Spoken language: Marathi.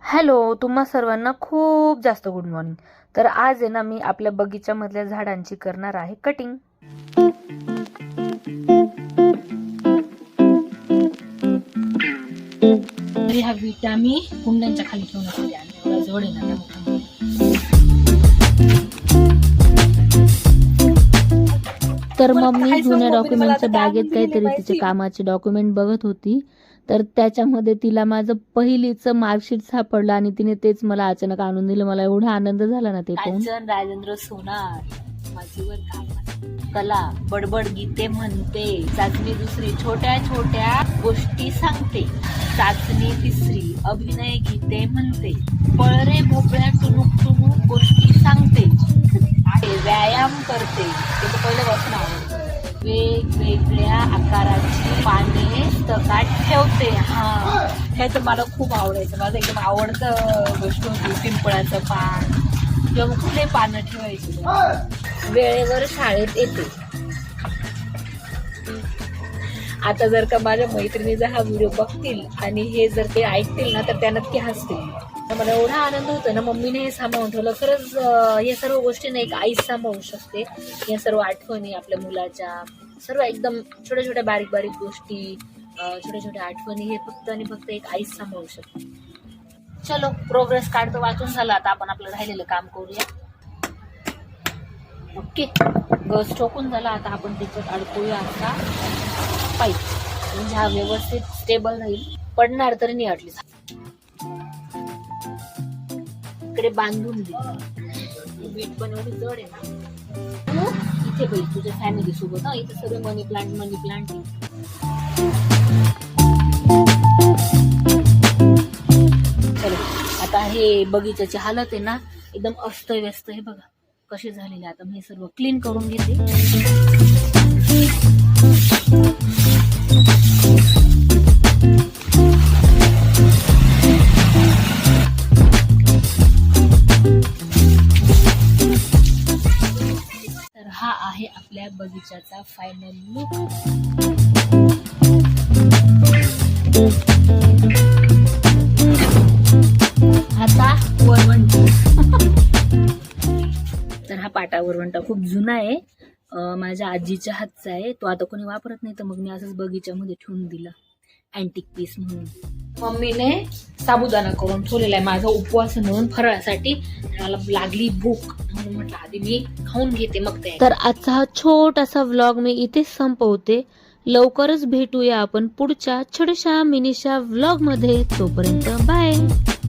हॅलो, तुम्हा सर्वांना खूप जास्त गुड मॉर्निंग. तर आज आहे ना, मी आपल्या बगीच्यामधल्या झाडांची करणार आहे कटिंग. तरी हा विटा मी कुंड्यांच्या खाली ठेवण्यासाठी आणला. मला जवळ आहे ना त्यामुळे. तर मम्मी जुन्या डॉक्युमेंटच्या बॅगेत काहीतरी तिचे कामाचे डॉक्युमेंट बघत होती. तर त्याच्यामध्ये तिला माझं पहिलीचं मार्कशीट सापडलं आणि तिने तेच मला अचानक आणून दिलं. मला एवढा आनंद झाला ना ते पाहून. राजेंद्र सोनार माझीवर कला बडबड गीते म्हणते, चाचणी दुसरी छोट्या छोट्या गोष्टी सांगते, चाचणी तिसरी अभिनय गीते म्हणते, पळरे भोपळ्या टुनुक टुनुक गोष्टी सांगते, व्यायाम करते, ते तर पहिल्यापासून आवडतं, वेगवेगळ्या आकाराची पाने तकात ठेवते. हा, हे तर मला खूप आवडायचं. माझं एकदम आवडतं गोष्ट होती पिंपळाचं पान किंवा कुठले पानं ठेवायचे. वेळेवर शाळेत येते. आता जर का माझ्या मैत्रिणीचा हा व्हिडिओ बघतील आणि हे जर ते ऐकतील ना, तर त्या नक्की हसतील. मला एवढा आनंद होतो ना, मम्मीने हे सामावून ठेवलं. खरंच या सर्व गोष्टीने एक आईच सामावू शकते. या सर्व आठवणी आपल्या मुलाच्या, सर्व एकदम छोट्या छोट्या बारीक बारीक गोष्टी, छोट्या छोट्या आठवणी, हे फक्त आणि फक्त एक आईच सामावू शकते. चलो, प्रोग्रेस कार्ड तर वाचून झाला. आता आपण आपलं राहिलेलं काम करूया. ओके, गस ठोकून झाला. आता आपण त्याच्यात अडकूया आता पाईप, म्हणजे हा व्यवस्थित स्टेबल राहील. पडणार तरी नाही ॲटलीस्ट. इकडे बांधून दे. वीट पण एवढी जड आहे ना. इथे बैठ तुझ्या फॅमिली सोबत. हा, इथे सगळे मनी प्लांट चलो, आता हे बगीच्याची हालत आहे ना, एकदम अस्त व्यस्त आहे. बघा कसे झालेले. आता मी सर्व क्लीन करून घेते. तर हा आहे आपल्या बगीच्याचा फायनल लुक. आता वरवंट. तर हा पाटा वरवंटा खूप जुना आहे. माझ्या आजीच्या हातचा आहे. तो आता कोणी वापरत नाही, तर मग मी असंच बगीच्यामध्ये ठेवून दिला अँटिक पीस म्हणून. मम्मीने साबुदाणा करून ठेवलेला आहे माझा उपवास म्हणून फराळासाठी. मला लागली भूक म्हणून म्हटलं आधी मी खाऊन घेते मग ते. तर आजचा हा छोटासा व्लॉग मी इथेच संपवते. लवकरच भेटूया आपण पुढच्या छोट्याशा मिनीशा व्लॉग मध्ये. तोपर्यंत बाय.